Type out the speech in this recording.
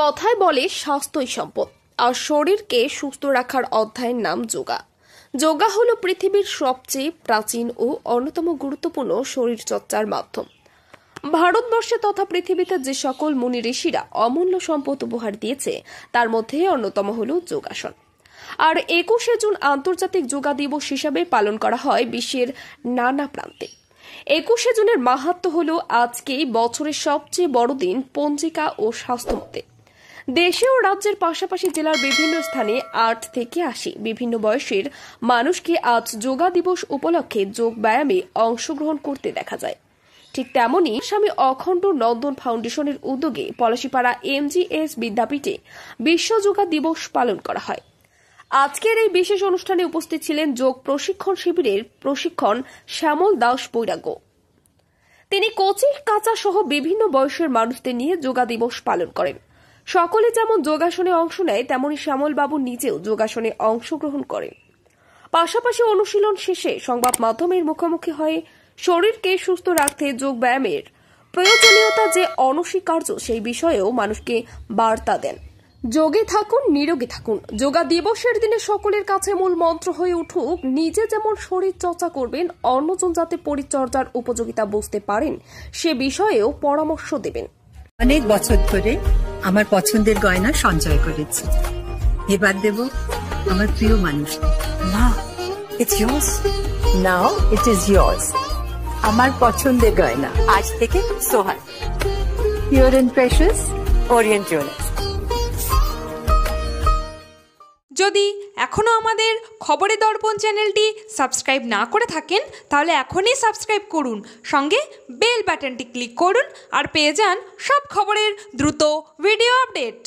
কথায় বলে স্বাস্থ্যই সম্পদ, আর শরীরকে সুস্থ রাখার অধ্যায়ের নাম যোগা। যোগা হলো পৃথিবীর সবচেয়ে প্রাচীন ও অন্যতম গুরুত্বপূর্ণ শরীরচর্চার মাধ্যম। ভারতবর্ষে তথা পৃথিবীতে যে সকল মুনি ঋষিরা অমূল্য সম্পদ উপহার দিয়েছে তার মধ্যে অন্যতম হল যোগাসন। আর 21শে জুন আন্তর্জাতিক যোগা দিবস হিসাবে পালন করা হয় বিশ্বের নানা প্রান্তে। 21শে জুনের মাহাত্ম্য হল আজকেই বছরের সবচেয়ে বড় দিন পঞ্জিকা ও স্বাস্থ্যমতে। দেশে ও রাজ্যের পাশাপাশি জেলার বিভিন্ন স্থানে 8 থেকে 80 বিভিন্ন বয়সের মানুষকে আজ যোগা দিবস উপলক্ষে যোগ ব্যায়ামে অংশগ্রহণ করতে দেখা যায়। ঠিক তেমনি স্বামী অখণ্ড নন্দন ফাউন্ডেশনের উদ্যোগে পলাশীপাড়া MGS বিদ্যাপীঠে বিশ্ব যোগা দিবস পালন করা হয়। আজকের এই বিশেষ অনুষ্ঠানে উপস্থিত ছিলেন যোগ প্রশিক্ষণ শিবিরের প্রশিক্ষণ শ্যামল দাস বৈরাগ্য। তিনি কোচি কাঁচা সহ বিভিন্ন বয়সের মানুষদের নিয়ে যোগা দিবস পালন করেন। সকলে যেমন যোগাসনে অংশ নেয় তেমনি শ্যামল বাবু নিজেও যোগাসনে অংশগ্রহণ করেন। পাশাপাশি অনুশীলন শেষে সংবাদ মাধ্যমের মুখোমুখি হয়ে শরীরকে সুস্থ রাখতে যোগ ব্যায়ামের প্রয়োজনীয়তা যে অনস্বীকার্য সেই বিষয়েও মানুষকে বার্তা দেন। যোগে থাকুন, নিরোগী থাকুন। যোগা দিবসের দিনে সকলের কাছে মূল মন্ত্র হয়ে উঠুক, নিজে যেমন শরীর চর্চা করবেন অন্যজন যাতে পরিচর্যার উপযোগিতা বুঝতে পারেন সে বিষয়েও পরামর্শ দেবেন। অনেক বছর ধরে আমার পছন্দের গয়না সঞ্চয় করেছি, এবার দেব আমার প্রিয় মানুষ। মা, it's yours. Now it is yours. আমার পছন্দের গয়না আজ থেকে সোহান, pure and precious, Orient jewellers. যদি এখনও আমাদের খবরের দর্পণ চ্যানেলটি সাবস্ক্রাইব না করে থাকেন তাহলে এখনই সাবস্ক্রাইব করুন, সঙ্গে বেল বাটনটি ক্লিক করুন আর পেয়ে যান সব খবরের দ্রুত ভিডিও আপডেট।